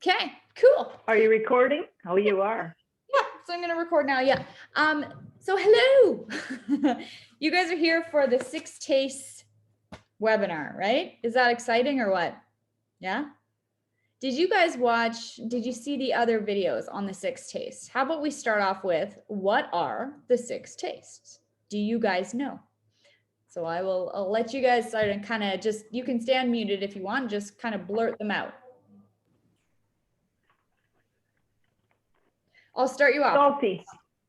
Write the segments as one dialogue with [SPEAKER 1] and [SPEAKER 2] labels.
[SPEAKER 1] Okay, cool.
[SPEAKER 2] Are you recording? Oh, you are.
[SPEAKER 1] Yeah, so I'm gonna record now. Yeah. So hello. You guys are here for the 6 Tastes webinar, right? Is that exciting or what? Yeah. Did you guys did you see the other videos on the 6 tastes? How about we start off with what are the 6 tastes? Do you guys know? So I'll let you guys start and kind of just, you can stay unmuted if you want, just kind of blurt them out. I'll start you off.
[SPEAKER 2] Salty.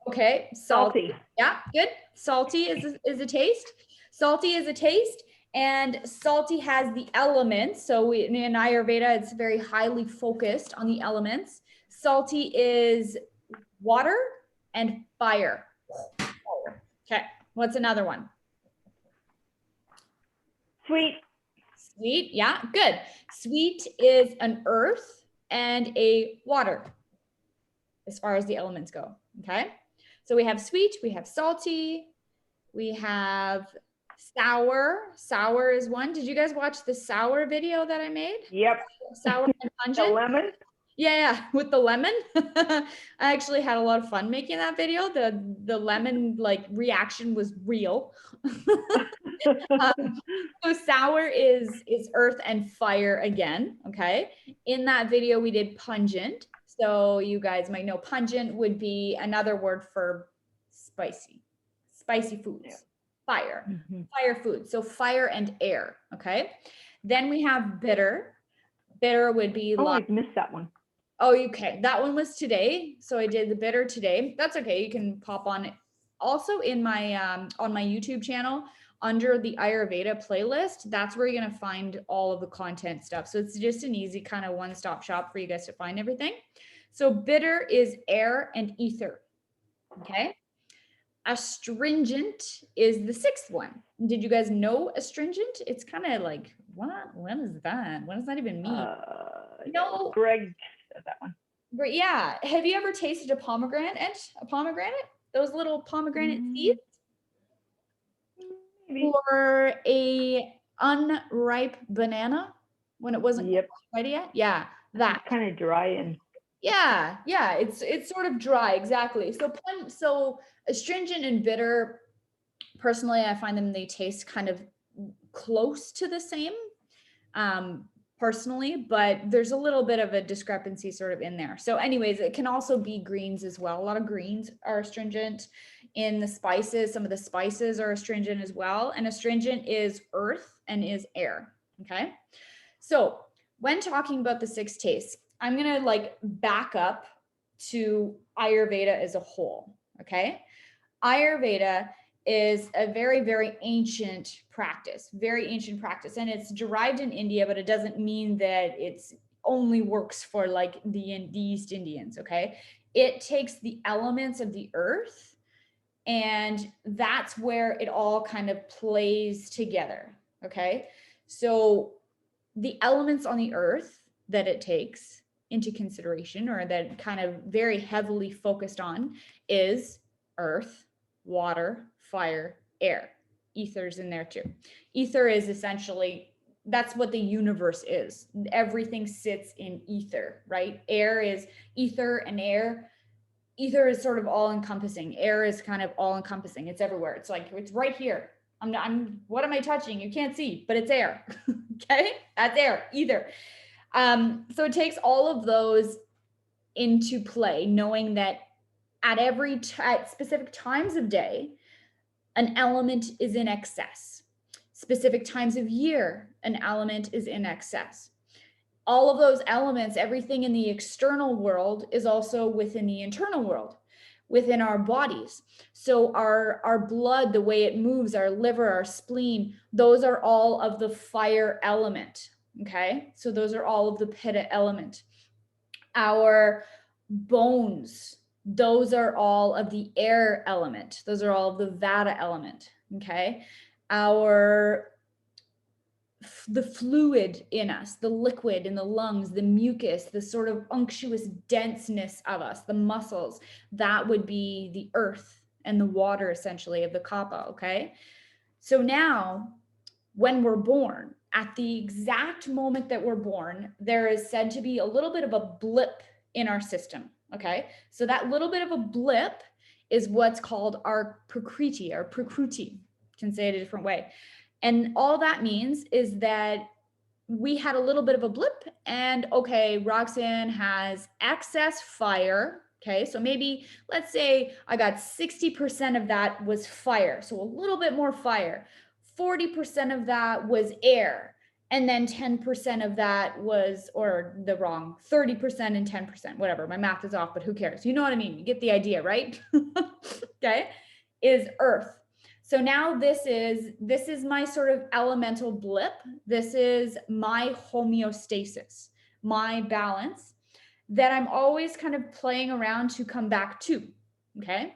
[SPEAKER 1] Okay, salty. Yeah, good. Salty is a taste. Salty is a taste, and salty has the elements. So in Ayurveda, it's very highly focused on the elements. Salty is water and fire. Okay, what's another one?
[SPEAKER 2] Sweet.
[SPEAKER 1] Sweet, yeah, good. Sweet is an earth and a water as far as the elements go, okay? So we have sweet, we have salty, we have sour. Sour is one. Did you guys watch the sour video that I made?
[SPEAKER 2] Yep.
[SPEAKER 1] Sour and pungent?
[SPEAKER 2] The lemon?
[SPEAKER 1] Yeah, with the lemon. I actually had a lot of fun making that video. The lemon like reaction was real. So sour is earth and fire again, okay? In that video, we did pungent. So you guys might know pungent would be another word for spicy foods. Yeah. Fire, fire foods. So fire and air, okay? Then we have bitter. Bitter would be
[SPEAKER 2] like, I missed that one.
[SPEAKER 1] Oh, okay. That one was today. So I did the bitter today. That's okay. You can pop on it. Also in my on my YouTube channel under the Ayurveda playlist, that's where you're going to find all of the content stuff. So it's just an easy kind of one-stop shop for you guys to find everything. So bitter is air and ether. Okay. Astringent is the 6th one. Did you guys know astringent? It's kind of like, what is that? What does that even mean?
[SPEAKER 2] No. Greg said that one.
[SPEAKER 1] But yeah. Have you ever tasted a pomegranate? Those little pomegranate seeds?
[SPEAKER 2] Maybe.
[SPEAKER 1] Or a unripe banana when it wasn't ready yet? Yeah, that.
[SPEAKER 2] It's kind of dry and.
[SPEAKER 1] Yeah, it's sort of dry, exactly. So astringent and bitter, personally, I find they taste kind of close to the same, personally, but there's a little bit of a discrepancy sort of in there. So anyways, it can also be greens as well. A lot of greens are astringent. In the spices, some of the spices are astringent as well. And astringent is earth and is air, okay? So when talking about the 6 tastes, I'm going to like back up to Ayurveda as a whole, okay? Ayurveda is a very, very ancient practice, and it's derived in India, but it doesn't mean that it's only works for like the East Indians, okay? It takes the elements of the earth, and that's where it all kind of plays together, okay? So the elements on the earth that it takes into consideration, or that kind of very heavily focused on, is earth, water, fire, air. Ether's in there too. Ether is essentially, that's what the universe is. Everything sits in ether, right? Air is ether and air. Ether is sort of all encompassing. Air is kind of all encompassing. It's everywhere. It's like, it's right here. What am I touching? You can't see, but it's air. Okay, that's air, ether. So it takes all of those into play, knowing that at specific times of day, an element is in excess. Specific times of year, an element is in excess. All of those elements, everything in the external world is also within the internal world, within our bodies. So our blood, the way it moves, our liver, our spleen, those are all of the fire element. Okay, so those are all of the Pitta element. Our bones, those are all of the air element. Those are all of the Vata element. Okay, the fluid in us, the liquid in the lungs, the mucus, the sort of unctuous denseness of us, the muscles, that would be the earth and the water essentially of the Kapha, okay? So now when we're born, at the exact moment that we're born, there is said to be a little bit of a blip in our system. Okay. So that little bit of a blip is what's called our prakriti, or prakruti. Can say it a different way. And all that means is that we had a little bit of a blip, and okay, Roxanne has excess fire. Okay, so maybe let's say I got 60% of that was fire, so a little bit more fire. 40% of that was air, and then 10% of that was, or the wrong, 30% and 10%, whatever. My math is off, but who cares? You know what I mean? You get the idea, right? Okay, is earth. So now this is my sort of elemental blip. This is my homeostasis, my balance that I'm always kind of playing around to come back to. Okay.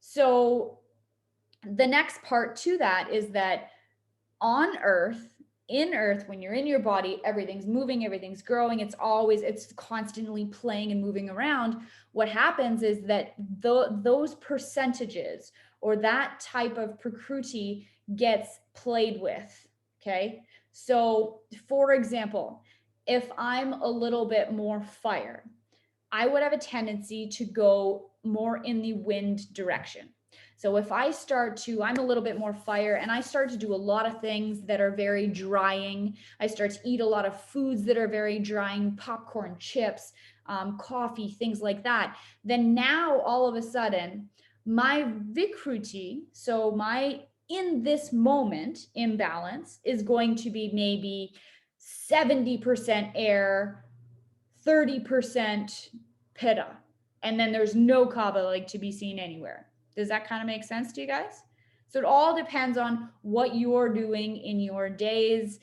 [SPEAKER 1] So the next part to that is that on earth, in earth, when you're in your body, everything's moving, everything's growing, it's constantly playing and moving around. What happens is that those percentages, or that type of prakruti, gets played with. Okay, so for example, if I'm a little bit more fire, I would have a tendency to go more in the wind direction. So if I start to, I'm a little bit more fire, and I start to do a lot of things that are very drying. I start to eat a lot of foods that are very drying, popcorn, chips, coffee, things like that. Then now all of a sudden, my vikruti, so my in this moment imbalance, is going to be maybe 70% air, 30% Pitta, and then there's no Kapha like to be seen anywhere. Does that kind of make sense to you guys? So it all depends on what you're doing in your days,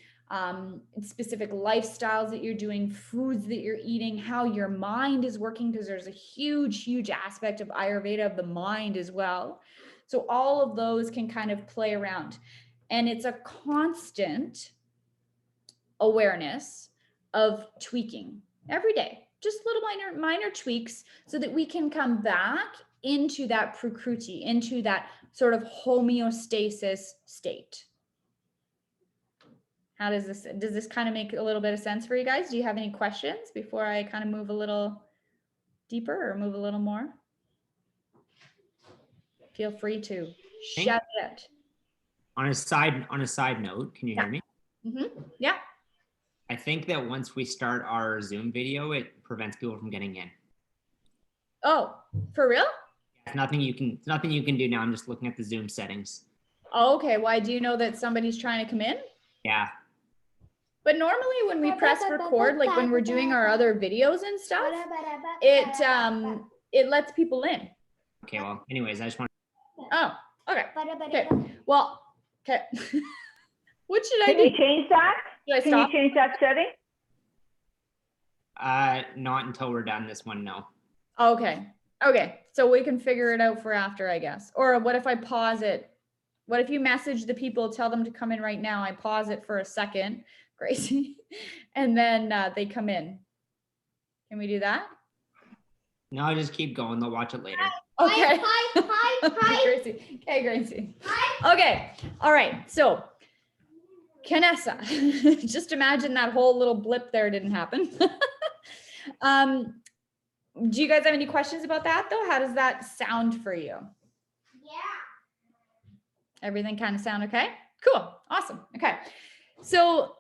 [SPEAKER 1] specific lifestyles that you're doing, foods that you're eating, how your mind is working, because there's a huge aspect of Ayurveda of the mind as well. So all of those can kind of play around, and it's a constant awareness of tweaking every day, just little minor tweaks, so that we can come back into that prakruti, into that sort of homeostasis state. How does this kind of make a little bit of sense for you guys? Do you have any questions before I kind of move a little deeper or move a little more? Feel free to shout it.
[SPEAKER 3] On a side note, can you hear me?
[SPEAKER 1] Mm-hmm. Yeah.
[SPEAKER 3] I think that once we start our Zoom video, it prevents people from getting in.
[SPEAKER 1] Oh, for real?
[SPEAKER 3] It's nothing you can do now. I'm just looking at the Zoom settings.
[SPEAKER 1] Oh, okay. Why, do you know that somebody's trying to come in?
[SPEAKER 3] Yeah.
[SPEAKER 1] But normally when we press record, like when we're doing our other videos and stuff, it lets people in.
[SPEAKER 3] Okay, well, anyways, I just want
[SPEAKER 1] Oh, okay. Okay. Well, okay. What should I do?
[SPEAKER 2] Can you change that?
[SPEAKER 1] Can
[SPEAKER 2] you change that setting?
[SPEAKER 3] not until we're done this one, no.
[SPEAKER 1] Okay. Okay. So we can figure it out for after, I guess. Or what if I pause it? What if you message the people, tell them to come in right now? I pause it for a second, Gracie, and then they come in. Can we do that?
[SPEAKER 3] No, just keep going. They'll watch it later.
[SPEAKER 1] Okay.
[SPEAKER 4] Hi.
[SPEAKER 1] Gracie. Okay, Gracie. Okay. All right. So, Kanessa, just imagine that whole little blip there didn't happen. Do you guys have any questions about that though? How does that sound for you?
[SPEAKER 4] Yeah.
[SPEAKER 1] Everything kind of sound okay? Cool. Awesome. Okay. So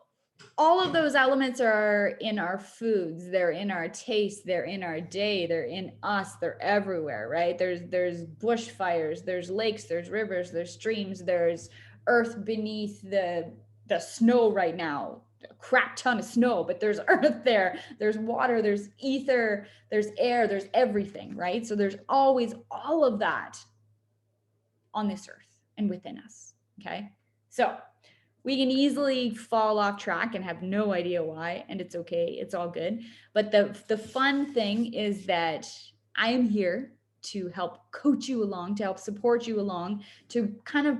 [SPEAKER 1] all of those elements are in our foods, they're in our taste, they're in our day, they're in us, they're everywhere, right? There's bushfires, there's lakes, there's rivers, there's streams, there's earth beneath the snow right now, a crap ton of snow, but there's earth there, there's water, there's ether, there's air, there's everything, right? So there's always all of that on this earth and within us. Okay. So we can easily fall off track and have no idea why, and it's okay. It's all good. But the fun thing is that I am here to help coach you along, to help support you along, to kind of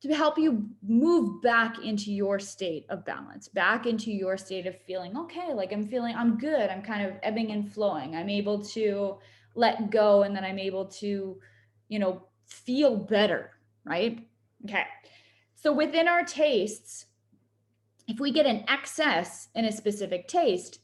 [SPEAKER 1] to help you move back into your state of balance, back into your state of feeling, okay, like I'm good. I'm kind of ebbing and flowing. I'm able to let go, and then I'm able to, feel better, right? Okay. So within our tastes, if we get an excess in a specific taste,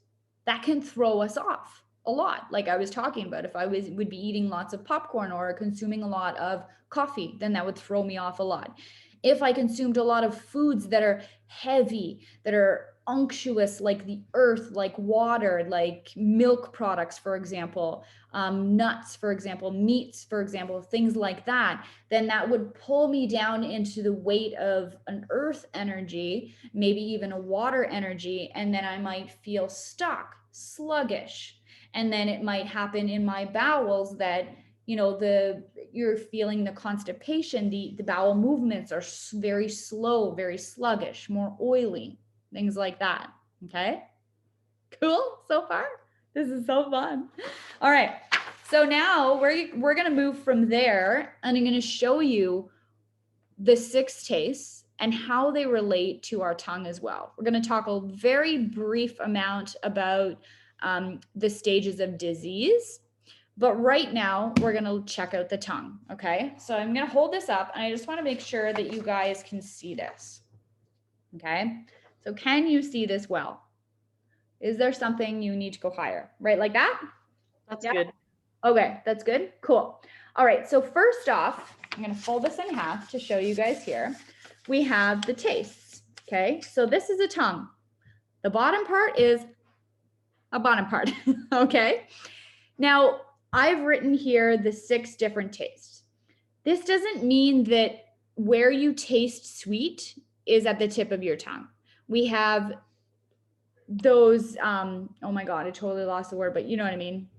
[SPEAKER 1] that can throw us off a lot. Like I was talking about, if I would be eating lots of popcorn or consuming a lot of coffee, then that would throw me off a lot. If I consumed a lot of foods that are heavy, that are unctuous, like the earth, like water, like milk products, for example, nuts, for example, meats, for example, things like that, then that would pull me down into the weight of an earth energy, maybe even a water energy, and then I might feel stuck, sluggish. And then it might happen in my bowels that, you know, you're feeling the constipation, the bowel movements are very slow, very sluggish, more oily, things like that. Okay, cool so far. This is so fun. All right, so now we're gonna move from there, and I'm gonna show you the 6 tastes and how they relate to our tongue as well. We're gonna talk a very brief amount about the stages of disease. But right now, we're gonna check out the tongue, okay? So I'm gonna hold this up, and I just wanna make sure that you guys can see this, okay? So can you see this well? Is there something you need to go higher? Right, like that?
[SPEAKER 2] That's
[SPEAKER 1] Yeah?
[SPEAKER 2] good.
[SPEAKER 1] Okay, that's good, cool. All right, so first off, I'm gonna fold this in half to show you guys here. We have the tastes, okay? So this is a tongue. The bottom part is a bottom part, okay? Now, I've written here the 6 different tastes. This doesn't mean that where you taste sweet is at the tip of your tongue. We have those, oh my God, I totally lost the word, but you know what I mean?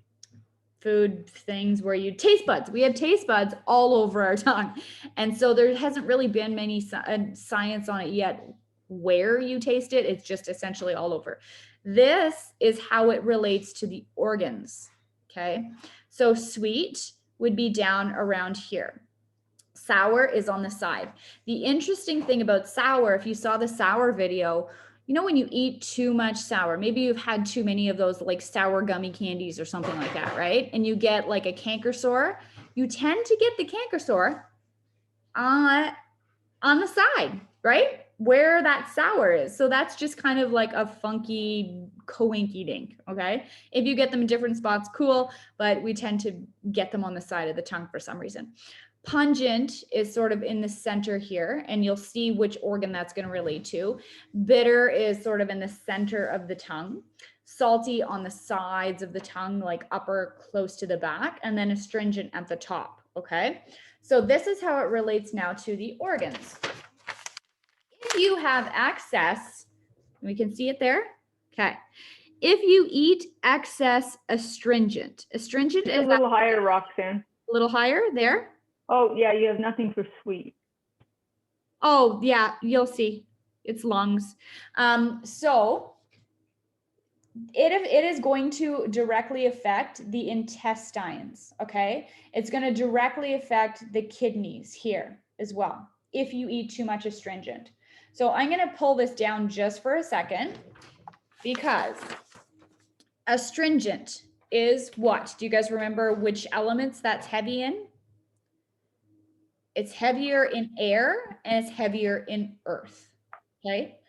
[SPEAKER 1] Food things where you taste buds. We have taste buds all over our tongue. And so there hasn't really been many science on it yet where you taste it. It's just essentially all over. This is how it relates to the organs. Okay, so sweet would be down around here. Sour is on the side. The interesting thing about sour, if you saw the sour video, you know, when you eat too much sour, maybe you've had too many of those like sour gummy candies or something like that, right? And you get like a canker sore, you tend to get the canker sore on the side, right? Where that sour is. So that's just kind of like a funky coinky dink, okay? If you get them in different spots, cool, but we tend to get them on the side of the tongue for some reason. Pungent is sort of in the center here, and you'll see which organ that's going to relate to. Bitter is sort of in the center of the tongue. Salty on the sides of the tongue, like upper close to the back, and then astringent at the top, okay? So this is how it relates now to the organs. If you have excess, we can see it there, okay. If you eat excess astringent is
[SPEAKER 2] a little higher, Roxanne.
[SPEAKER 1] A little higher there.
[SPEAKER 2] Oh yeah, you have nothing for sweet.
[SPEAKER 1] Oh yeah, you'll see. It's lungs. So it is going to directly affect the intestines, okay? It's going to directly affect the kidneys here as well if you eat too much astringent. So I'm going to pull this down just for a second because astringent is what? Do you guys remember which elements that's heavy in? It's heavier in air and it's heavier in earth, okay?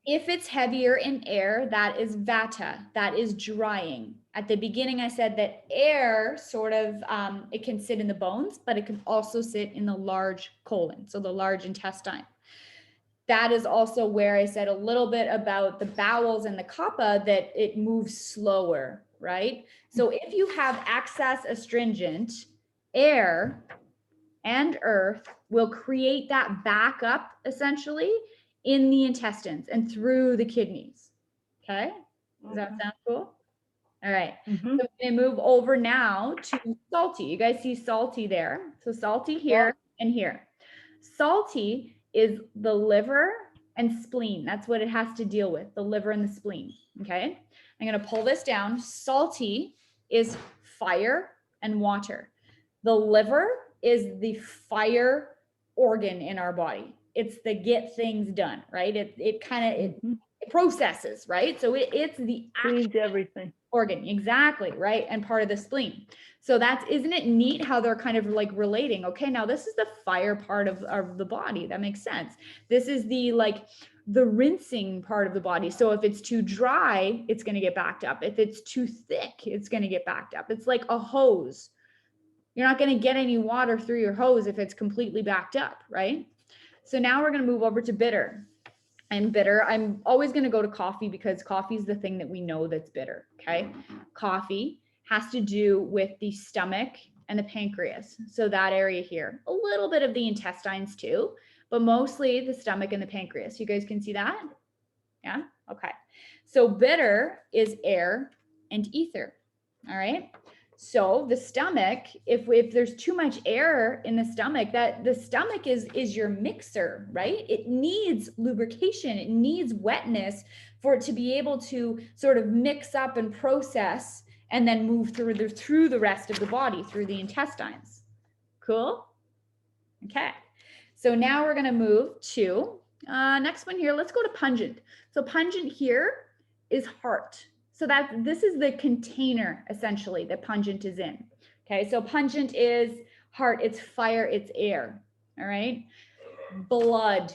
[SPEAKER 1] If it's heavier in air, that is Vata, that is drying. At the beginning, I said that air sort of, it can sit in the bones, but it can also sit in the large colon, so the large intestine. That is also where I said a little bit about the bowels and the Kapha, that it moves slower, right? So if you have excess astringent, air and earth will create that backup essentially in the intestines and through the kidneys. Okay, does that sound cool? All right, so we're gonna move over now to salty. You guys see salty there? So salty here and here. Salty is the liver and spleen. That's what it has to deal with, the liver and the spleen, okay? I'm gonna pull this down. Salty is fire and water. The liver is the fire organ in our body. It's the get things done, right? It kind of, it processes, right? So it's the
[SPEAKER 2] cleans everything.
[SPEAKER 1] Organ, exactly, right? And part of the spleen. So isn't it neat how they're kind of like relating? Okay, now this is the fire part of the body. That makes sense. This is the like the rinsing part of the body. So if it's too dry, it's going to get backed up. If it's too thick, it's going to get backed up. It's like a hose. You're not going to get any water through your hose if it's completely backed up, right? So now we're going to move over to bitter. And bitter, I'm always going to go to coffee because coffee is the thing that we know that's bitter, okay? Coffee has to do with the stomach and the pancreas. So that area here, a little bit of the intestines too, but mostly the stomach and the pancreas. You guys can see that? Yeah, okay. So bitter is air and ether, all right? So the stomach, if there's too much air in the stomach, that the stomach is your mixer, right? It needs lubrication, it needs wetness for it to be able to sort of mix up and process and then move through the rest of the body, through the intestines. Cool? Okay. So now we're gonna move to next one here. Let's go to pungent. So pungent here is heart. So this is the container essentially that pungent is in. Okay, so pungent is heart, it's fire, it's air. All right. Blood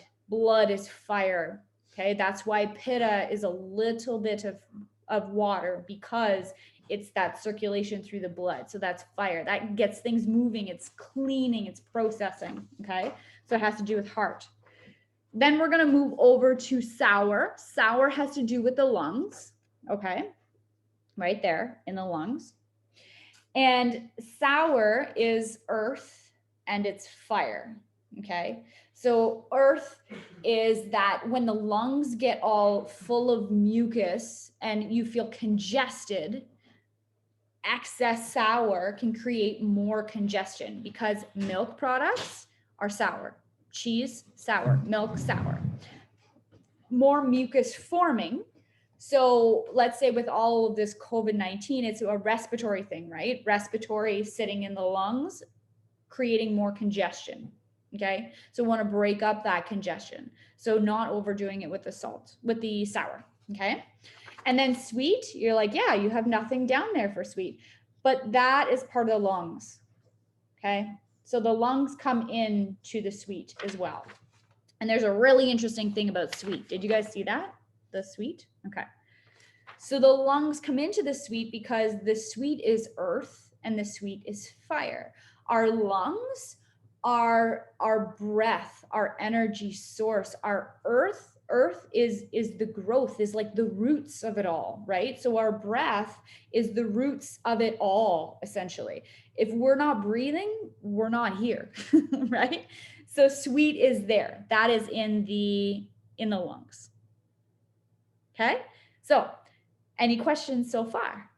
[SPEAKER 1] is fire. Okay, that's why Pitta is a little bit of water, because it's that circulation through the blood. So that's fire. That gets things moving, it's cleaning, it's processing. Okay, so it has to do with heart. Then we're going to move over to sour. Sour has to do with the lungs. Okay, right there in the lungs. And sour is earth and it's fire. Okay, so earth is that when the lungs get all full of mucus and you feel congested, excess sour can create more congestion, because milk products are sour. Cheese, sour. Milk, sour. More mucus forming. So let's say with all of this COVID-19, it's a respiratory thing, right? Respiratory sitting in the lungs, creating more congestion. Okay, so we want to break up that congestion. So not overdoing it with the salt, with the sour. Okay, and then sweet, you're like, yeah, you have nothing down there for sweet, but that is part of the lungs. Okay, so the lungs come in to the sweet as well. And there's a really interesting thing about sweet. Did you guys see that? The sweet? Okay. So the lungs come into the sweet because the sweet is earth and the sweet is fire. Our lungs are our breath, our energy source. Our earth is the growth, is like the roots of it all, right? So our breath is the roots of it all, essentially. If we're not breathing, we're not here, right? So sweet is there. That is in the lungs. Okay? So, any questions so far?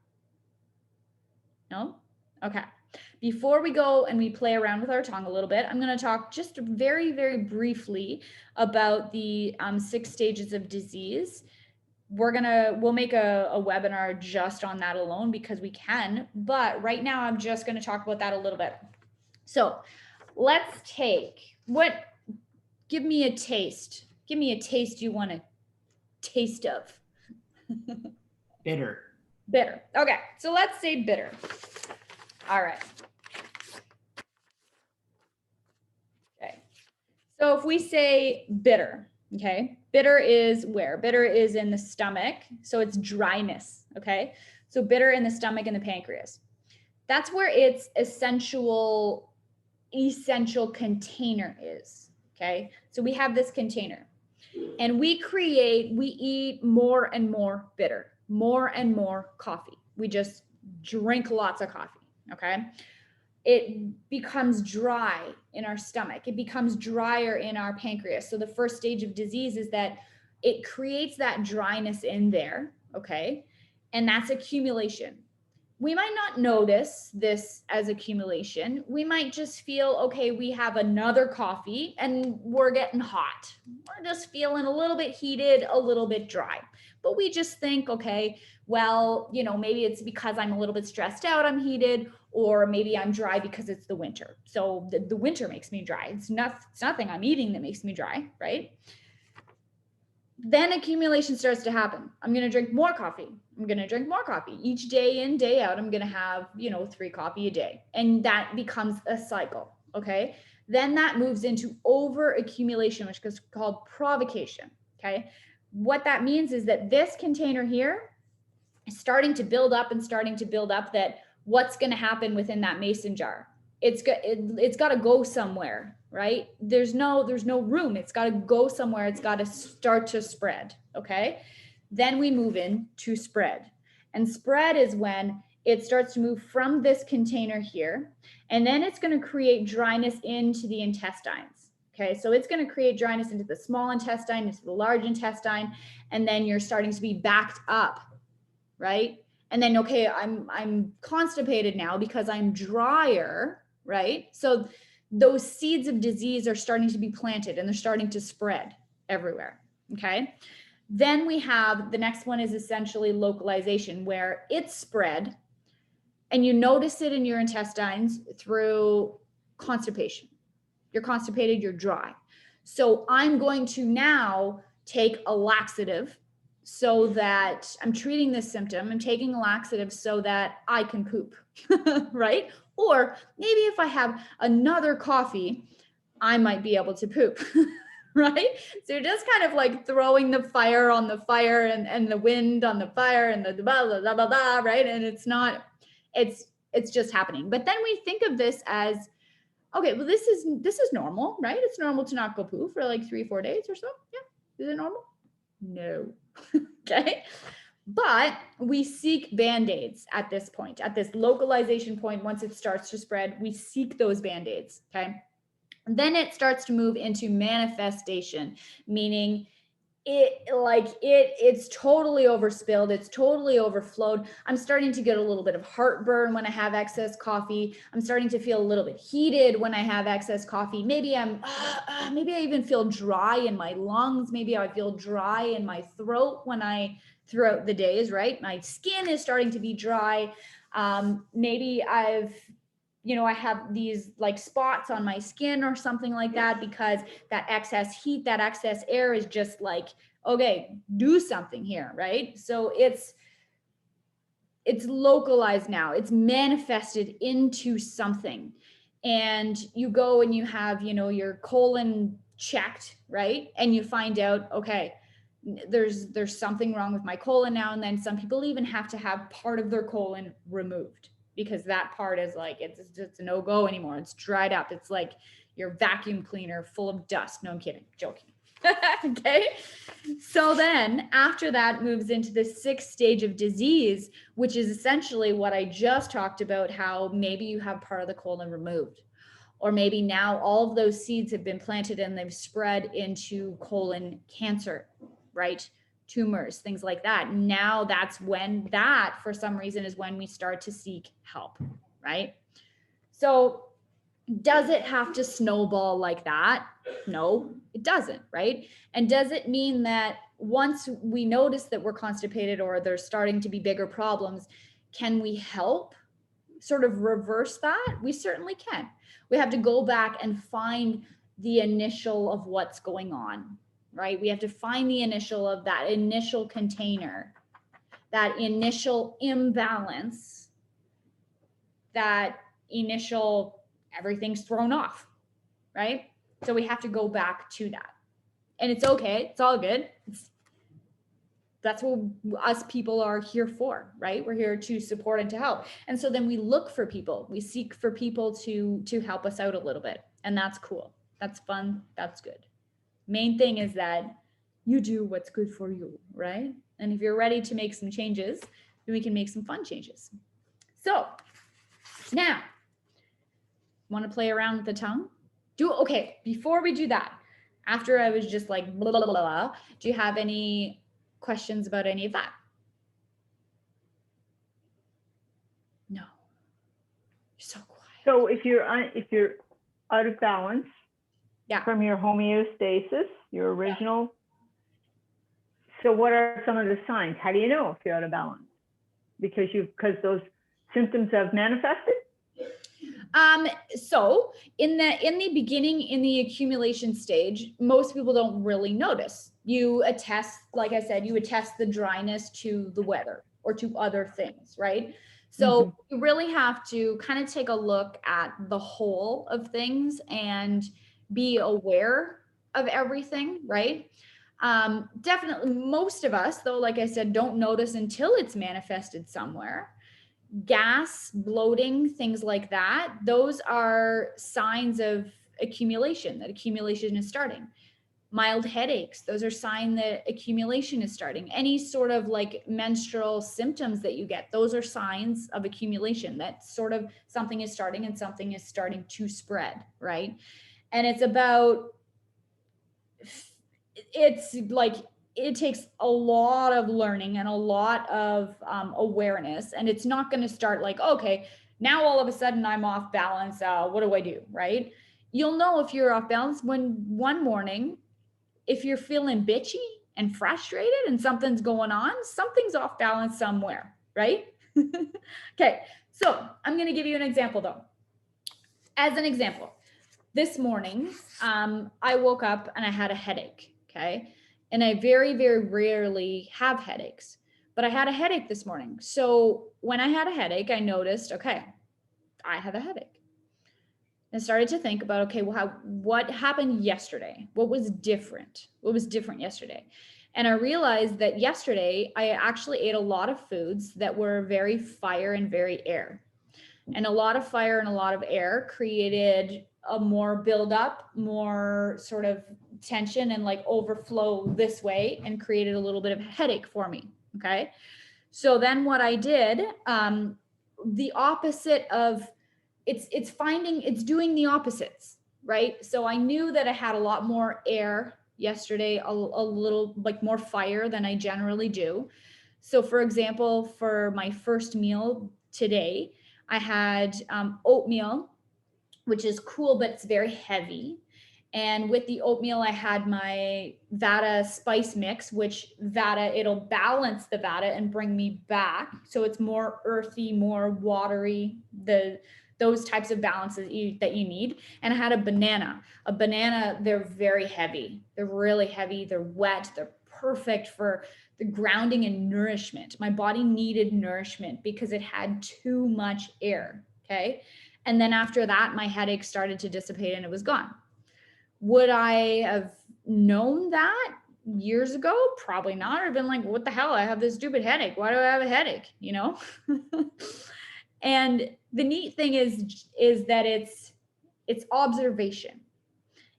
[SPEAKER 1] No? Okay. Before we go and we play around with our tongue a little bit, I'm going to talk just very, very briefly about the 6 stages of disease. We'll make a webinar just on that alone because we can, but right now I'm just going to talk about that a little bit. So let's give me a taste. Give me a taste you want a taste of.
[SPEAKER 3] Bitter.
[SPEAKER 1] Bitter. Okay, so let's say bitter. All right. Okay. So if we say bitter, okay, bitter is where? Bitter is in the stomach. So it's dryness. Okay. So bitter in the stomach and the pancreas. That's where its essential container is. Okay. So we have this container and we eat more and more bitter, more and more coffee. We just drink lots of coffee. Okay. It becomes dry in our stomach. It becomes drier in our pancreas. So the first stage of disease is that it creates that dryness in there. Okay. And that's accumulation. We might not notice this as accumulation. We might just feel, okay, we have another coffee and we're getting hot. We're just feeling a little bit heated, a little bit dry. But we just think, okay, well, maybe it's because I'm a little bit stressed out, I'm heated, or maybe I'm dry because it's the winter. So the winter makes me dry. It's nothing I'm eating that makes me dry, right? Then accumulation starts to happen. I'm going to drink more coffee. I'm going to drink more coffee. Each day in, day out, I'm going to have, 3 coffee a day. And that becomes a cycle, okay? Then that moves into over accumulation, which is called provocation. Okay. What that means is that this container here is starting to build up and starting to build up, that what's going to happen within that mason jar. It's got to go somewhere, right? There's no room. It's got to go somewhere. It's got to start to spread. Okay. Then we move in to spread. And spread is when it starts to move from this container here, and then it's going to create dryness into the intestines. Okay, so it's going to create dryness into the small intestine, into the large intestine, and then you're starting to be backed up, right? And then, okay, I'm constipated now because I'm drier, right? So those seeds of disease are starting to be planted and they're starting to spread everywhere. Okay. Then we have the next one is essentially localization, where it's spread and you notice it in your intestines through constipation. You're constipated, you're dry. So I'm going to now take a laxative so that I'm treating this symptom. I'm taking a laxative so that I can poop, right? Or maybe if I have another coffee, I might be able to poop. Right? So you're just kind of like throwing the fire on the fire and the wind on the fire and the blah, blah, blah, blah, blah, right? And it's just happening. But then we think of this as, okay, well, this is normal, right? It's normal to not go poo for like 3-4 days or so. Yeah. Is it normal? No. Okay. But we seek band-aids at this point, at this localization point. Once it starts to spread, we seek those band-aids. Okay. And then it starts to move into manifestation, meaning it's totally overspilled. It's totally overflowed. I'm starting to get a little bit of heartburn when I have excess coffee. I'm starting to feel a little bit heated when I have excess coffee. Maybe maybe I even feel dry in my lungs. Maybe I feel dry in my throat throughout the days, right? My skin is starting to be dry. Maybe I have these like spots on my skin or something like that, because that excess heat, that excess air is just like, okay, do something here, right? So it's localized now. It's manifested into something. And you go and you have, your colon checked, right? And you find out, okay, there's something wrong with my colon now. And then some people even have to have part of their colon removed, because that part is like, it's a no-go anymore. It's dried up. It's like your vacuum cleaner full of dust. No, I'm kidding, joking. Okay. So then after that moves into the 6th stage of disease, which is essentially what I just talked about, how maybe you have part of the colon removed, or maybe now all of those seeds have been planted and they've spread into colon cancer, right? Tumors, things like that. Now that's when that, for some reason, is when we start to seek help, right? So does it have to snowball like that? No, it doesn't, right? And does it mean that once we notice that we're constipated or there's starting to be bigger problems, can we help sort of reverse that? We certainly can. We have to go back and find the initial of what's going on, right? We have to find the initial of that initial container, that initial imbalance, that initial everything's thrown off, right? So we have to go back to that. And it's okay. It's all good. That's what us people are here for, right? We're here to support and to help. And so then we look for people. We seek for people to help us out a little bit. And that's cool. That's fun. That's good. Main thing is that you do what's good for you, right? And if you're ready to make some changes, then we can make some fun changes. So now, want to play around with the tongue? Okay, before we do that, after I was just like, blah, blah, blah, blah, do you have any questions about any of that? No. You're so quiet.
[SPEAKER 2] So if you're out of balance,
[SPEAKER 1] Yeah.
[SPEAKER 2] from your homeostasis, your original, so what are some of the signs? How do you know if you're out of balance? Because those symptoms have manifested?
[SPEAKER 1] So in the beginning, in the accumulation stage, most people don't really notice. You attest, like I said, you attest the dryness to the weather or to other things, right? So you really have to kind of take a look at the whole of things and be aware of everything, right? Definitely most of us, though, like I said, don't notice until it's manifested somewhere. Gas, bloating, things like that, those are signs of accumulation, that accumulation is starting. Mild headaches, those are signs that accumulation is starting. Any sort of like menstrual symptoms that you get, those are signs of accumulation, that sort of something is starting and something is starting to spread, right? And it's like it takes a lot of learning and a lot of awareness, and it's not going to start like, okay, now all of a sudden I'm off balance, what do I do, right? You'll know if you're off balance when one morning, if you're feeling bitchy and frustrated and something's going on, something's off balance somewhere, right? Okay, so I'm going to give you an example though. As an example, this morning, I woke up and I had a headache, okay? And I very, very rarely have headaches, but I had a headache this morning. So when I had a headache, I noticed, okay, I have a headache. And started to think about, okay, well, what happened yesterday? What was different? What was different yesterday? And I realized that yesterday I actually ate a lot of foods that were very fire and very air. And a lot of fire and a lot of air created a more buildup, more sort of tension and like overflow this way, and created a little bit of a headache for me. Okay. So then what I did, the opposite of it's doing the opposites, right? So I knew that I had a lot more air yesterday, a little like more fire than I generally do. So for example, for my first meal today, I had oatmeal, which is cool, but it's very heavy. And with the oatmeal, I had my Vata spice mix, which Vata, it'll balance the Vata and bring me back. So it's more earthy, more watery, those types of balances that you need. And I had a banana. They're very heavy. They're really heavy. They're wet. They're perfect for the grounding and nourishment. My body needed nourishment because it had too much air. Okay. And then after that, my headache started to dissipate and it was gone. Would I have known that years ago? Probably not. I've been like, what the hell? I have this stupid headache. Why do I have a headache? You know? And the neat thing is that it's observation.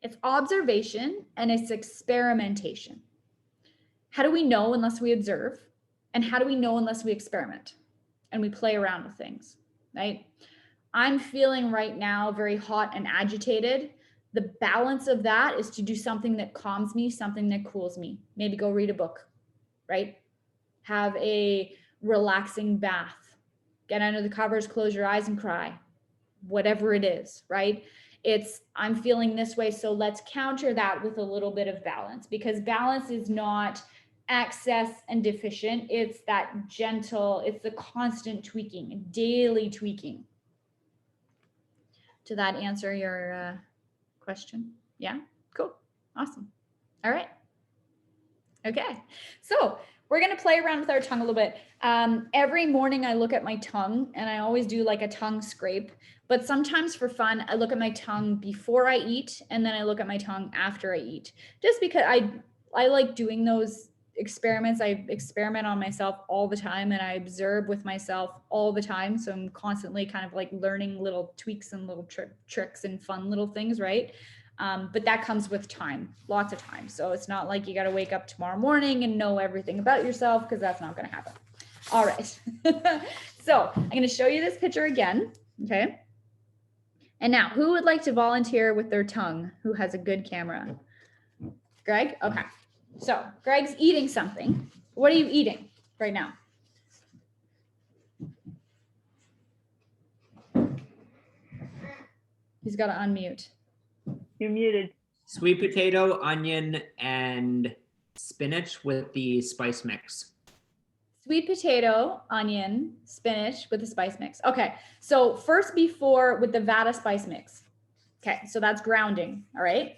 [SPEAKER 1] It's observation and it's experimentation. How do we know unless we observe? And how do we know unless we experiment and we play around with things, right? I'm feeling right now very hot and agitated. The balance of that is to do something that calms me, something that cools me. Maybe go read a book, right? Have a relaxing bath. Get under the covers, close your eyes and cry. Whatever it is, right? I'm feeling this way, so let's counter that with a little bit of balance, because balance is not excess and deficient. It's that gentle, it's the constant tweaking, daily tweaking. Did that answer your question? Yeah, cool, awesome. All right. Okay, so we're gonna play around with our tongue a little bit. Every morning I look at my tongue and I always do like a tongue scrape, but sometimes for fun, I look at my tongue before I eat and then I look at my tongue after I eat, just because I like doing those experiments. I experiment on myself all the time and I observe with myself all the time. So I'm constantly kind of like learning little tweaks and little tricks and fun little things, right? But that comes with time, lots of time. So it's not like you got to wake up tomorrow morning and know everything about yourself, because that's not going to happen. All right. So I'm going to show you this picture again. Okay. And now, who would like to volunteer with their tongue? Who has a good camera? Greg? Okay. So Greg's eating something. What are you eating right now? He's got to unmute.
[SPEAKER 2] You're muted.
[SPEAKER 3] Sweet potato, onion, and spinach with the spice mix.
[SPEAKER 1] Sweet potato, onion, spinach with the spice mix. Okay, so first before with the Vata spice mix. Okay, so that's grounding, all right?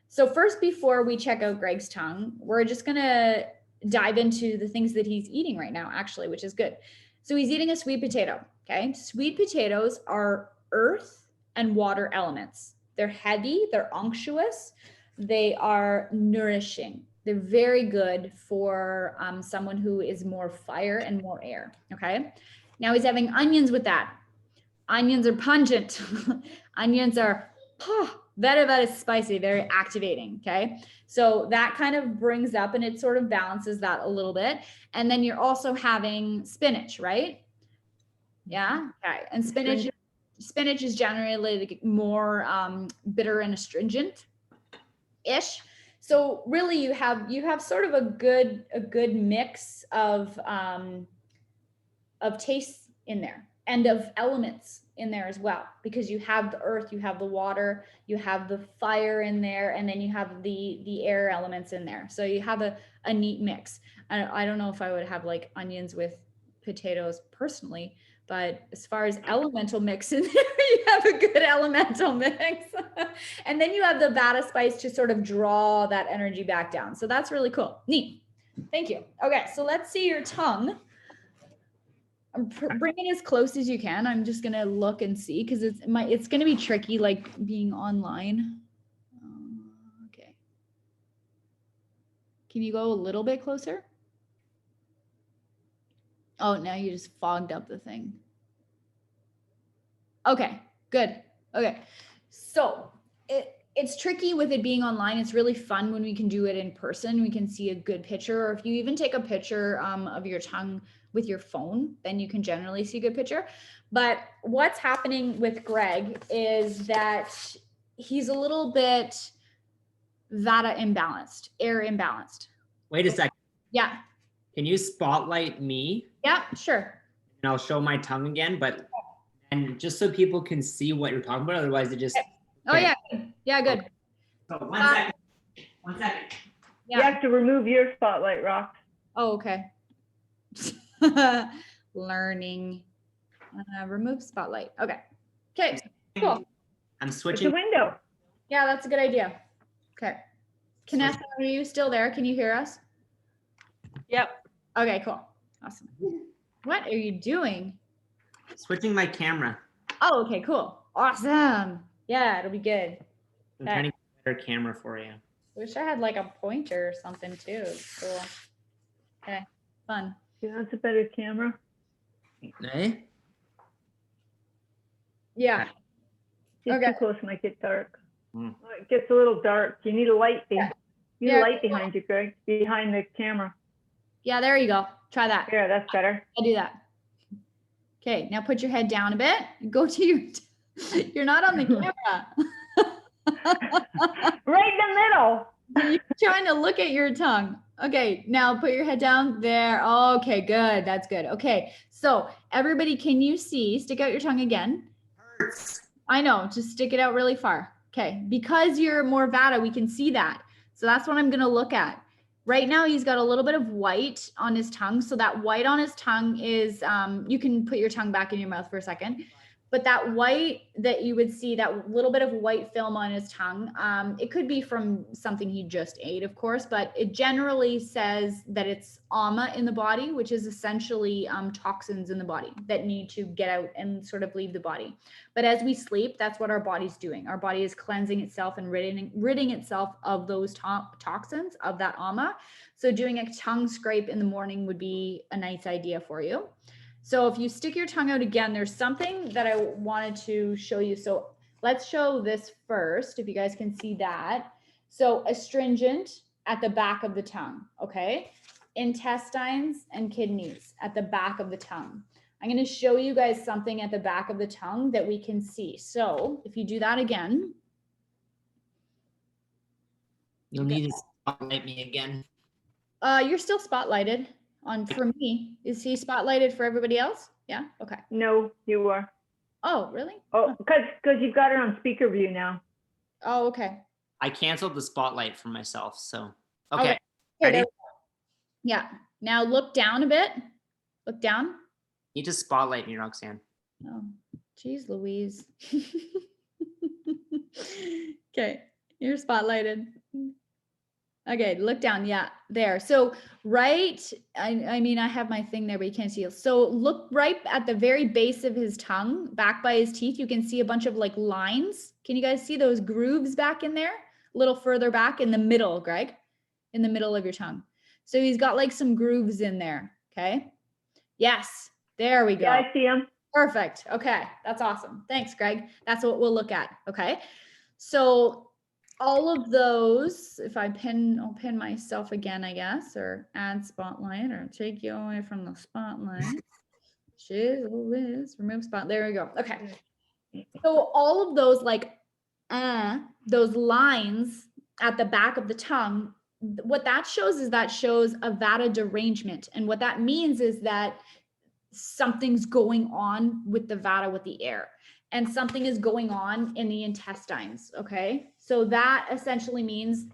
[SPEAKER 1] So first before we check out Greg's tongue, we're just gonna dive into the things that he's eating right now, actually, which is good. So he's eating a sweet potato, okay? Sweet potatoes are earth and water elements. They're heavy, they're unctuous, they are nourishing, They're very good for someone who is more fire and more air. Okay. Now he's having onions with that. Onions are pungent. Onions are very, very spicy, very activating. Okay. So that kind of brings up and it sort of balances that a little bit. And then you're also having spinach, right? Yeah. Okay. And spinach is generally like more bitter and astringent ish. So really you have sort of a good mix of tastes in there and of elements in there as well, because you have the earth, you have the water, you have the fire in there, and then you have the air elements in there. So you have a neat mix. I don't know if I would have like onions with potatoes personally, but as far as elemental mix in there, you have a good elemental mix. And then you have the Vata spice to sort of draw that energy back down. So that's really cool. Neat. Thank you. Okay, so let's see your tongue. Bring it as close as you can. I'm just gonna look and see because it's gonna be tricky, like being online. Okay. Can you go a little bit closer? Oh, now you just fogged up the thing. Okay, good. Okay, so it's tricky with it being online. It's really fun when we can do it in person. We can see a good picture, or if you even take a picture of your tongue with your phone, then you can generally see a good picture. But what's happening with Greg is that he's a little bit Vata imbalanced, air imbalanced.
[SPEAKER 3] Wait a second.
[SPEAKER 1] Yeah.
[SPEAKER 3] Can you spotlight me?
[SPEAKER 1] Yeah, sure.
[SPEAKER 3] And I'll show my tongue again, and just so people can see what you're talking about, otherwise it just.
[SPEAKER 1] Oh yeah, yeah, good.
[SPEAKER 3] Okay. So 1 second. 1 second.
[SPEAKER 1] Yeah.
[SPEAKER 2] You have to remove your spotlight, Rox.
[SPEAKER 1] Oh, okay. Learning. Remove spotlight. Okay. Okay. Cool.
[SPEAKER 3] I'm
[SPEAKER 2] It's
[SPEAKER 3] switching.
[SPEAKER 2] a window.
[SPEAKER 1] Yeah, that's a good idea. Okay. Kanessa, are you still there? Can you hear us?
[SPEAKER 5] Yep.
[SPEAKER 1] Okay, cool. Awesome. What are you doing?
[SPEAKER 3] Switching my camera.
[SPEAKER 1] Oh, okay, cool. Awesome. Yeah, it'll be good.
[SPEAKER 3] I'm trying to get a better camera for you.
[SPEAKER 1] Wish I had like a pointer or something too. Cool. Okay, fun.
[SPEAKER 2] Yeah, that's a better camera.
[SPEAKER 3] Eh?
[SPEAKER 1] Yeah.
[SPEAKER 2] Get
[SPEAKER 1] Okay.
[SPEAKER 2] too close, might get dark.
[SPEAKER 3] Hmm.
[SPEAKER 2] It gets a little dark. You need a light. You need
[SPEAKER 1] Yeah.
[SPEAKER 2] a light behind you, Greg. Behind the camera.
[SPEAKER 1] Yeah, there you go. Try that.
[SPEAKER 2] Yeah, that's better.
[SPEAKER 1] I'll do that. Okay, now put your head down a bit. Go to your, you're not on the camera.
[SPEAKER 2] Right in the middle.
[SPEAKER 1] You're trying to look at your tongue. Okay, now put your head down there. Okay, good. That's good. Okay, so everybody, can you see? Stick out your tongue again.
[SPEAKER 3] Hurts.
[SPEAKER 1] I know, just stick it out really far. Okay, because you're more Vata, we can see that. So that's what I'm gonna look at. Right now, he's got a little bit of white on his tongue. So that white on his tongue is, you can put your tongue back in your mouth for a second. But that white that you would see, that little bit of white film on his tongue, it could be from something he just ate, of course, but it generally says that it's ama in the body, which is essentially toxins in the body that need to get out and sort of leave the body. But as we sleep, that's what our body's doing. Our body is cleansing itself and ridding itself of those toxins, of that ama. So doing a tongue scrape in the morning would be a nice idea for you. So if you stick your tongue out again, there's something that I wanted to show you. So let's show this first, if you guys can see that. So astringent at the back of the tongue, okay? Intestines and kidneys at the back of the tongue. I'm going to show you guys something at the back of the tongue that we can see. So if you do that again.
[SPEAKER 3] You'll need to spotlight me again.
[SPEAKER 1] You're still spotlighted. For me. Is he spotlighted for everybody else? Yeah. Okay.
[SPEAKER 2] No, you are.
[SPEAKER 1] Oh, really?
[SPEAKER 2] Oh, because you've got it on speaker view now.
[SPEAKER 1] Oh, okay.
[SPEAKER 3] I canceled the spotlight for myself, so.
[SPEAKER 1] Okay.
[SPEAKER 3] Okay.
[SPEAKER 1] Okay,
[SPEAKER 3] Ready?
[SPEAKER 1] there we go. Yeah. Now look down a bit. Look down.
[SPEAKER 3] You just spotlight me, Roxanne.
[SPEAKER 1] Oh, geez, Louise. Okay. You're spotlighted. Okay, look down. Yeah, there. So right, I mean, I have my thing there, but you can't see it. So look right at the very base of his tongue, back by his teeth. You can see a bunch of like lines. Can you guys see those grooves back in there? A little further back in the middle, Greg. in the middle of your tongue. So he's got like some grooves in there. Okay. Yes. There we go.
[SPEAKER 2] Yeah, I see them.
[SPEAKER 1] Perfect. Okay. That's awesome. Thanks, Greg. That's what we'll look at. Okay. So all of those, if I'll pin myself again, I guess, or add spotlight or take you away from the spotlight. Remove spot. There we go. Okay. So all of those those lines at the back of the tongue, what that shows is that shows a Vata derangement. And what that means is that something's going on with the Vata, with the air, and something is going on in the intestines. Okay. So that essentially means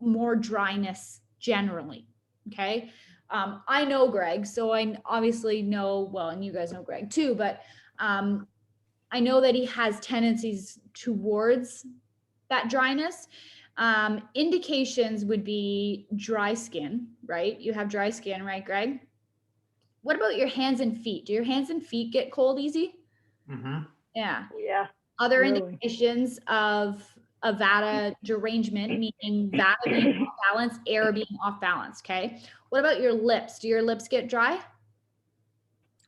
[SPEAKER 1] more dryness generally. Okay. I know Greg, so I obviously know, well, and you guys know Greg too, but I know that he has tendencies towards that dryness. Indications would be dry skin, right? You have dry skin, right, Greg? What about your hands and feet? Do your hands and feet get cold easy?
[SPEAKER 3] Mm-hmm.
[SPEAKER 1] Yeah.
[SPEAKER 2] Yeah.
[SPEAKER 1] Other
[SPEAKER 2] Really?
[SPEAKER 1] indications of a Vata derangement, meaning Vata being off balance, air being off balance. Okay. What about your lips? Do your lips get dry?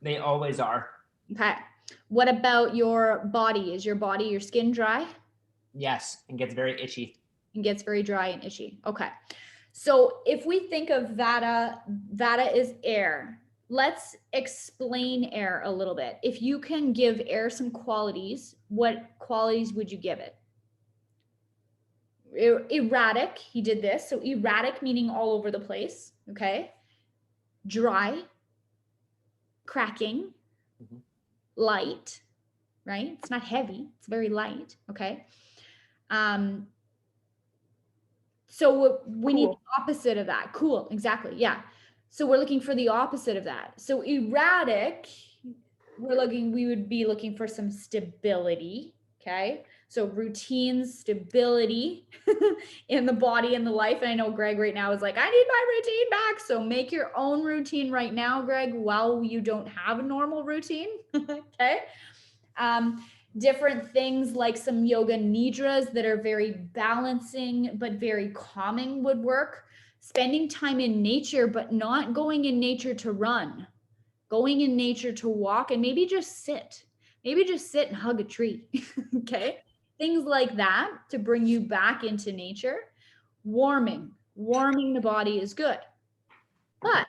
[SPEAKER 3] They always are.
[SPEAKER 1] Okay. What about your body? Is your skin dry?
[SPEAKER 3] Yes, and gets very itchy.
[SPEAKER 1] And gets very dry and itchy. Okay. So if we think of Vata, Vata is air. Let's explain air a little bit. If you can give air some qualities, what qualities would you give it? Erratic, he did this. So erratic meaning all over the place. Okay. Dry, cracking, light, right? It's not heavy, it's very light. Okay. So we need the opposite of that. Cool. Exactly. Yeah. So we're looking for the opposite of that. So erratic, we would be looking for some stability. Okay. So routines, stability in the body and the life. And I know Greg right now is like, I need my routine back. So make your own routine right now, Greg, while you don't have a normal routine. Okay. Different things like some yoga nidras that are very balancing but very calming would work. Spending time in nature, but not going in nature to run, going in nature to walk, and maybe just sit and hug a tree. Okay. Things like that to bring you back into nature. Warming the body is good. But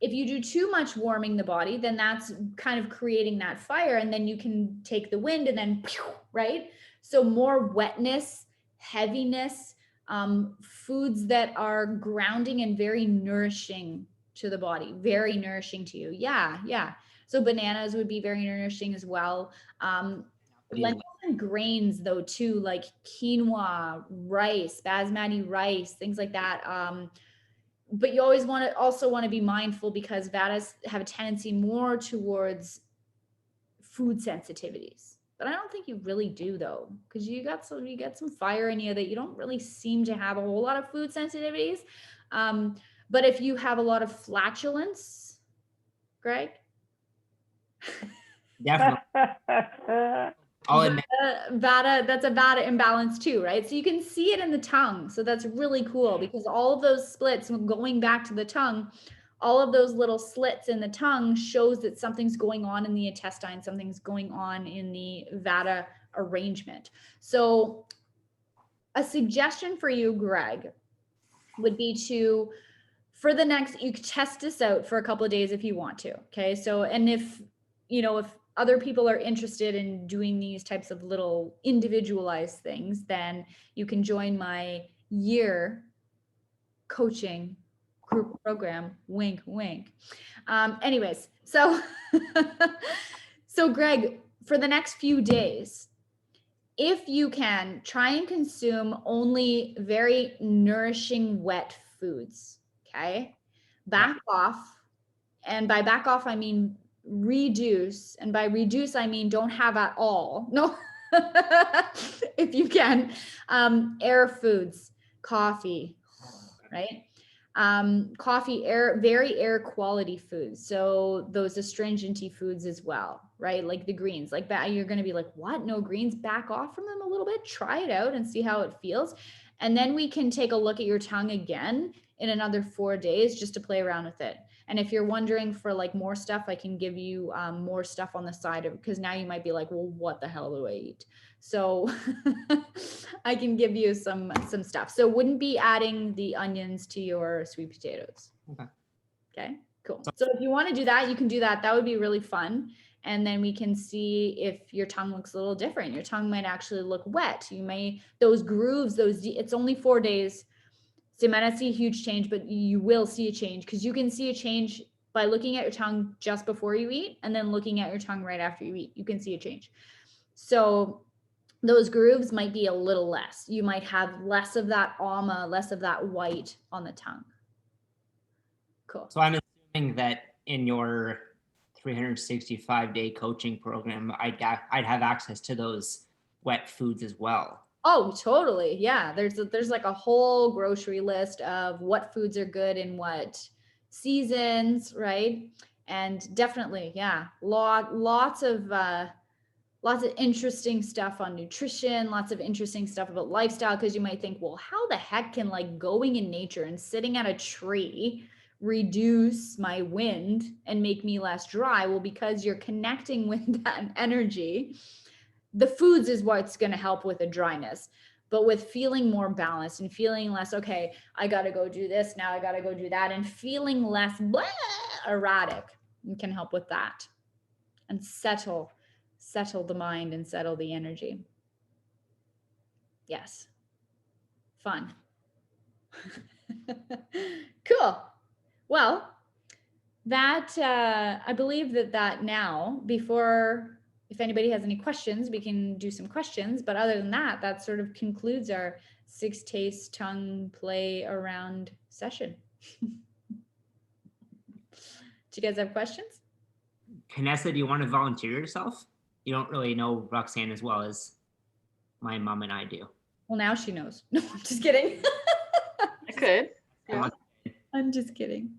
[SPEAKER 1] if you do too much warming the body, then that's kind of creating that fire, and then you can take the wind and then, right? So more wetness, heaviness, foods that are grounding and very nourishing to the body, very nourishing to you. Yeah, yeah. So bananas would be very nourishing as well. Lentils and grains though too, like quinoa, rice, basmati rice, things like that. But you always also want to be mindful because Vatas have a tendency more towards food sensitivities. But I don't think you really do though, because you get some fire in you that you don't really seem to have a whole lot of food sensitivities. But if you have a lot of flatulence, Greg?
[SPEAKER 3] Definitely. I'll admit.
[SPEAKER 1] That's a Vata imbalance too, right? So you can see it in the tongue. So that's really cool because all of those splits, going back to the tongue, all of those little slits in the tongue shows that something's going on in the intestine, something's going on in the Vata arrangement. So a suggestion for you, Greg, would be to, for the next, you could test this out for a couple of days if you want to. Okay. So, and if other people are interested in doing these types of little individualized things, then you can join my year coaching group program. Wink, wink. Anyways, so, so Greg, for the next few days, if you can, try and consume only very nourishing wet foods. Okay. Back off. And by back off, I mean reduce, and by reduce I mean don't have at all. No. If you can, air foods, coffee, right? Coffee, very air quality foods, so those astringenty foods as well, right? Like the greens, like that, you're going to be like, what? No greens? Back off from them a little bit, try it out and see how it feels. And then we can take a look at your tongue again in another 4 days just to play around with it. And if you're wondering for like more stuff, I can give you more stuff on the side of it, because now you might be like, well, what the hell do I eat? So I can give you some stuff. So wouldn't be adding the onions to your sweet potatoes. Okay, cool. So if you want to do that, you can do that. That would be really fun. And then we can see if your tongue looks a little different. Your tongue might actually look wet. You may, those grooves, it's only 4 days. So you might not see a huge change, but you will see a change, because you can see a change by looking at your tongue just before you eat and then looking at your tongue right after you eat. You can see a change. So those grooves might be a little less. You might have less of that ama, less of that white on the tongue. Cool.
[SPEAKER 3] So I'm assuming that in your 365-day coaching program, I'd have access to those wet foods as well.
[SPEAKER 1] Oh, totally. Yeah. There's like a whole grocery list of what foods are good in what seasons, right? And definitely, yeah, lots of interesting stuff on nutrition, lots of interesting stuff about lifestyle, because you might think, well, how the heck can like going in nature and sitting at a tree reduce my wind and make me less dry? Well, because you're connecting with that energy. The foods is what's going to help with the dryness, but with feeling more balanced and feeling less, okay, I got to go do this now, I got to go do that, and feeling less erratic, it can help with that and settle the mind and settle the energy. Yes. Fun. Cool. Well, that I believe that now, before, if anybody has any questions, we can do some questions. But other than that, that sort of concludes our 6 taste tongue play around session. Do you guys have questions?
[SPEAKER 3] Kanessa, do you want to volunteer yourself? You don't really know Roxanne as well as my mom and I do.
[SPEAKER 1] Well, now she knows. No, I'm just kidding.
[SPEAKER 5] I could. Yeah.
[SPEAKER 1] I'm just kidding.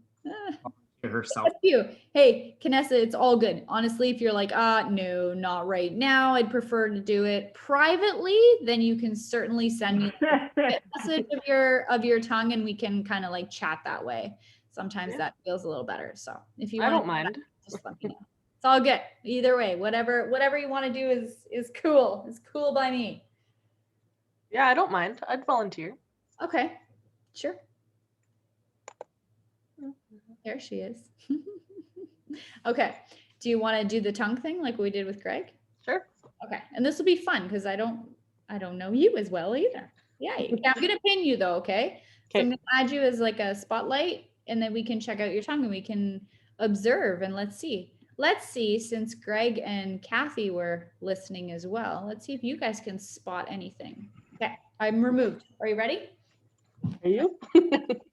[SPEAKER 3] Herself.
[SPEAKER 1] That's you. Hey, Kanessa, it's all good. Honestly, if you're like, no, not right now, I'd prefer to do it privately, then you can certainly send me a message of your tongue, and we can kind of like chat that way. Sometimes that feels a little better. So if you
[SPEAKER 5] I
[SPEAKER 1] want
[SPEAKER 5] don't mind.
[SPEAKER 1] that, just let me know. It's all good. Either way, whatever you want to do is cool. It's cool by me.
[SPEAKER 5] Yeah, I don't mind. I'd volunteer.
[SPEAKER 1] Okay, sure. There she is. Okay. Do you want to do the tongue thing like we did with Greg?
[SPEAKER 5] Sure.
[SPEAKER 1] Okay. And this will be fun because I don't know you as well either. Yay. Okay, I'm gonna pin you though, okay? So I'm gonna add you as like a spotlight, and then we can check out your tongue and we can observe, and let's see. Since Greg and Kathy were listening as well, let's see if you guys can spot anything. Okay, I'm removed. Are you ready?
[SPEAKER 5] Are you?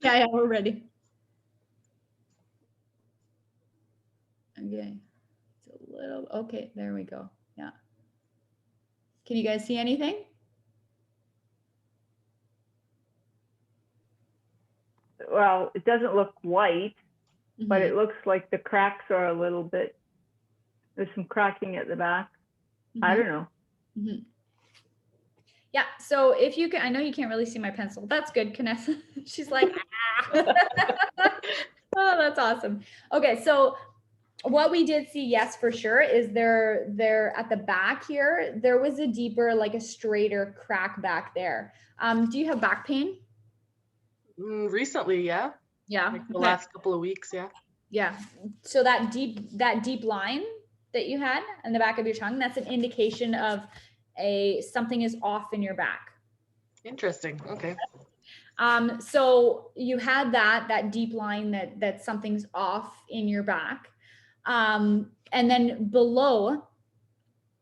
[SPEAKER 1] Yeah, we're ready. Okay, it's a little, okay, there we go. Yeah. Can you guys see anything?
[SPEAKER 2] Well, it doesn't look white, but it looks like the cracks are a little bit, there's some cracking at the back. I don't know.
[SPEAKER 1] Yeah, so if you can, I know you can't really see my pencil. That's good, Kanessa. She's like, ah. Oh, that's awesome. Okay, so what we did see, yes, for sure, is there at the back here, there was a deeper, like a straighter crack back there. Do you have back pain?
[SPEAKER 5] Recently, yeah.
[SPEAKER 1] Yeah.
[SPEAKER 5] Like the last couple of weeks, yeah.
[SPEAKER 1] Yeah. So that deep line that you had in the back of your tongue, that's an indication of something is off in your back.
[SPEAKER 5] Interesting. Okay.
[SPEAKER 1] So you had that deep line that something's off in your back. And then below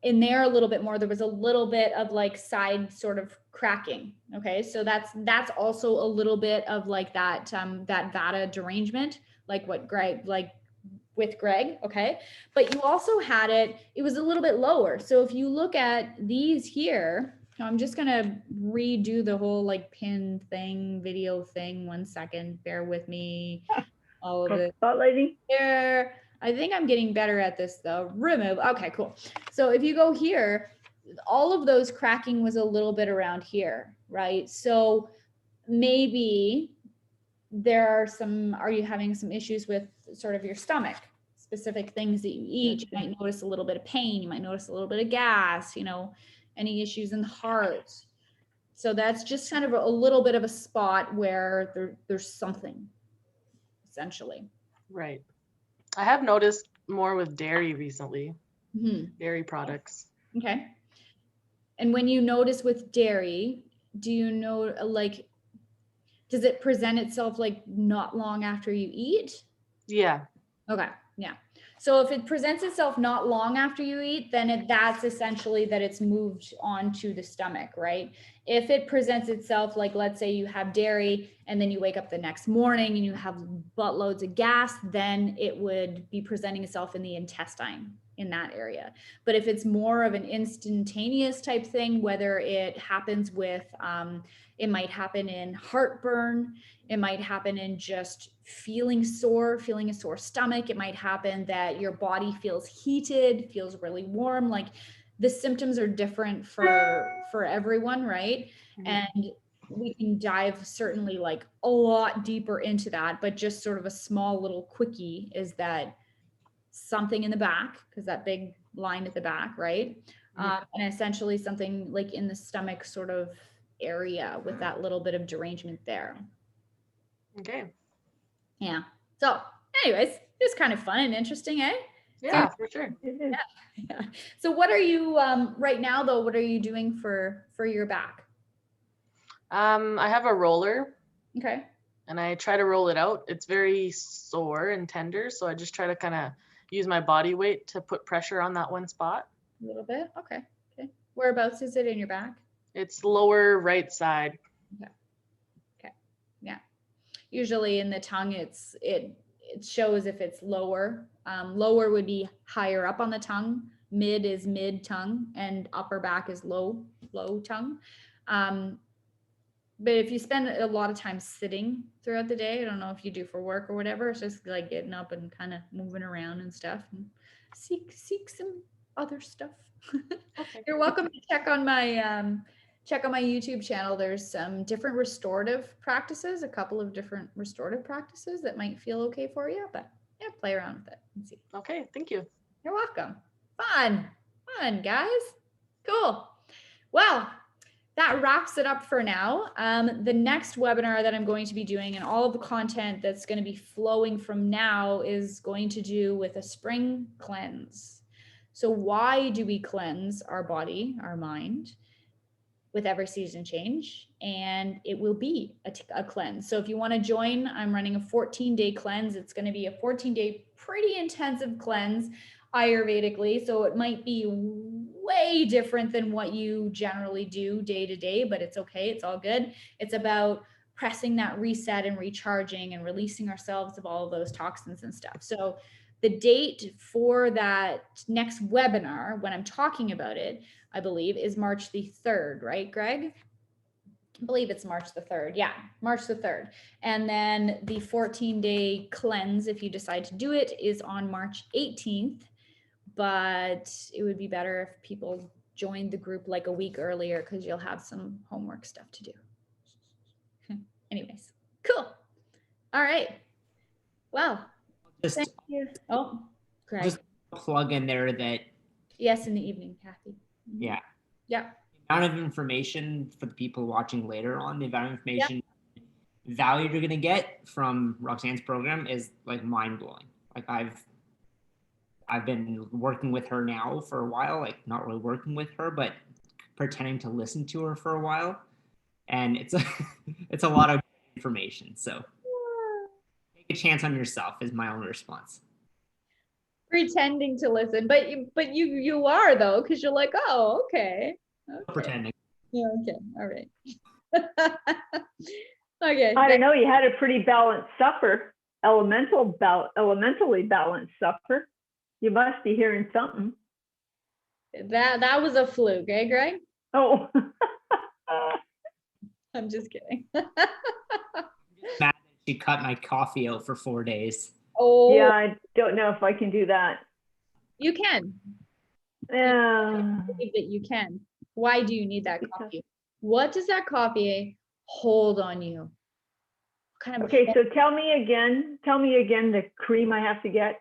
[SPEAKER 1] in there a little bit more, there was a little bit of like side sort of cracking. Okay. So that's also a little bit of like that Vata derangement, like what Greg, like with Greg. Okay. But you also had it was a little bit lower. So if you look at these here, I'm just going to redo the whole like pin thing, video thing. 1 second, bear with me. All of it
[SPEAKER 2] Spotlighting
[SPEAKER 1] there. I think I'm getting better at this though. Remove. Okay, cool. So if you go here, all of those cracking was a little bit around here, right? So maybe are you having some issues with sort of your stomach, specific things that you eat? You might notice a little bit of pain, you might notice a little bit of gas, any issues in the heart. So that's just kind of a little bit of a spot where there's something, essentially.
[SPEAKER 5] Right. I have noticed more with dairy recently,
[SPEAKER 1] Mm-hmm.
[SPEAKER 5] dairy products.
[SPEAKER 1] Okay. And when you notice with dairy, do you know, does it present itself like not long after you eat?
[SPEAKER 5] Yeah.
[SPEAKER 1] Okay. Yeah. So if it presents itself not long after you eat, then that's essentially that it's moved on to the stomach, right? If it presents itself like, let's say you have dairy and then you wake up the next morning and you have buttloads of gas, then it would be presenting itself in the intestine in that area. But if it's more of an instantaneous type thing, whether it happens with, it might happen in heartburn, it might happen in just feeling a sore stomach. It might happen that your body feels heated, feels really warm. Like the symptoms are different for everyone, right?
[SPEAKER 5] Mhm.
[SPEAKER 1] And we can dive certainly like a lot deeper into that, but just sort of a small little quickie is that something in the back, because that big line at the back, right? And essentially something like in the stomach sort of area with that little bit of derangement there.
[SPEAKER 5] Okay.
[SPEAKER 1] Yeah. So anyways, it's kind of fun and interesting, eh?
[SPEAKER 5] Yeah, for sure.
[SPEAKER 2] It is.
[SPEAKER 1] Yeah. So what are you right now though? What are you doing for your back?
[SPEAKER 5] I have a roller
[SPEAKER 1] Okay.
[SPEAKER 5] and I try to roll it out. It's very sore and tender, so I just try to kind of use my body weight to put pressure on that one spot.
[SPEAKER 1] A little bit. Okay. Okay. Whereabouts is it in your back?
[SPEAKER 5] It's lower right side.
[SPEAKER 1] Okay. Yeah. Usually in the tongue, it shows if it's lower. Lower would be higher up on the tongue. Mid is mid tongue, and upper back is low tongue. But if you spend a lot of time sitting throughout the day, I don't know if you do for work or whatever, it's just like getting up and kind of moving around and stuff, and seek some other stuff.
[SPEAKER 5] Okay.
[SPEAKER 1] You're welcome to check on my YouTube channel. There's some different restorative practices, a couple of different restorative practices that might feel okay for you, but yeah, play around with it and see.
[SPEAKER 5] Okay, thank you.
[SPEAKER 1] You're welcome. Fun, guys. Cool. Well, that wraps it up for now. The next webinar that I'm going to be doing and all of the content that's going to be flowing from now is going to do with a spring cleanse. So why do we cleanse our body, our mind with every season change? And it will be a cleanse. So if you want to join, I'm running a 14-day cleanse. It's going to be a 14-day pretty intensive cleanse Ayurvedically. So it might be way different than what you generally do day to day, but it's okay. It's all good. It's about pressing that reset and recharging and releasing ourselves of all of those toxins and stuff. So the date for that next webinar, when I'm talking about it, I believe is March the 3rd, right, Greg? I believe it's March the 3rd. Yeah, March the 3rd. And then the 14-day cleanse, if you decide to do it, is on March 18th. But it would be better if people joined the group like a week earlier because you'll have some homework stuff to do. Anyways, cool. All right. Well,
[SPEAKER 3] Just,
[SPEAKER 1] thank you. Oh, Greg.
[SPEAKER 3] just plug in there that,
[SPEAKER 1] Yes, in the evening, Kathy.
[SPEAKER 3] yeah,
[SPEAKER 1] Yeah.
[SPEAKER 3] the amount of information for the people watching later on, the amount of information value you're going to get from Roxanne's program is like mind blowing. Like I've been working with her now for a while, like not really working with her, but pretending to listen to her for a while. And it's a lot of information. So take a chance on yourself is my own response.
[SPEAKER 1] Pretending to listen, but you are though, because you're like, oh, okay.
[SPEAKER 3] Pretending.
[SPEAKER 1] Yeah, okay. All right. Okay.
[SPEAKER 2] I don't know. You had a pretty balanced supper, elementally balanced supper. You must be hearing something.
[SPEAKER 1] That was a fluke, eh, Greg?
[SPEAKER 2] Oh.
[SPEAKER 1] I'm just kidding.
[SPEAKER 3] Mad that she cut my coffee out for 4 days.
[SPEAKER 1] Oh,
[SPEAKER 2] Yeah, I don't know if I can do that.
[SPEAKER 1] you can.
[SPEAKER 2] Yeah.
[SPEAKER 1] believe that you can. Why do you need that
[SPEAKER 2] Because-
[SPEAKER 1] coffee? What does that coffee hold on you? What kind of
[SPEAKER 2] Okay, so tell me again the cream I have to get.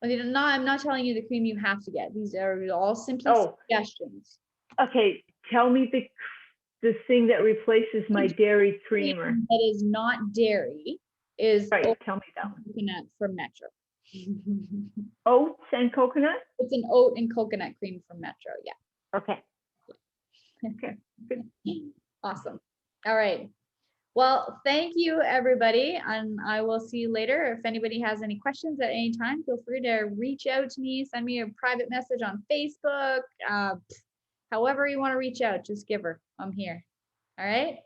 [SPEAKER 1] Okay, I'm not telling you the cream you have to get. These are all simply
[SPEAKER 2] Oh.
[SPEAKER 1] suggestions.
[SPEAKER 2] Okay, tell me the thing that replaces my dairy creamer.
[SPEAKER 1] That is not dairy is
[SPEAKER 2] Right,
[SPEAKER 1] oat
[SPEAKER 2] tell me that one.
[SPEAKER 1] coconut from Metro.
[SPEAKER 2] Oats and coconut?
[SPEAKER 1] It's an oat and coconut cream from Metro. Yeah.
[SPEAKER 2] Okay. Okay, good.
[SPEAKER 1] Awesome. All right. Well, thank you, everybody. And I will see you later. If anybody has any questions at any time, feel free to reach out to me, send me a private message on Facebook. However you want to reach out, just give her. I'm here. All right.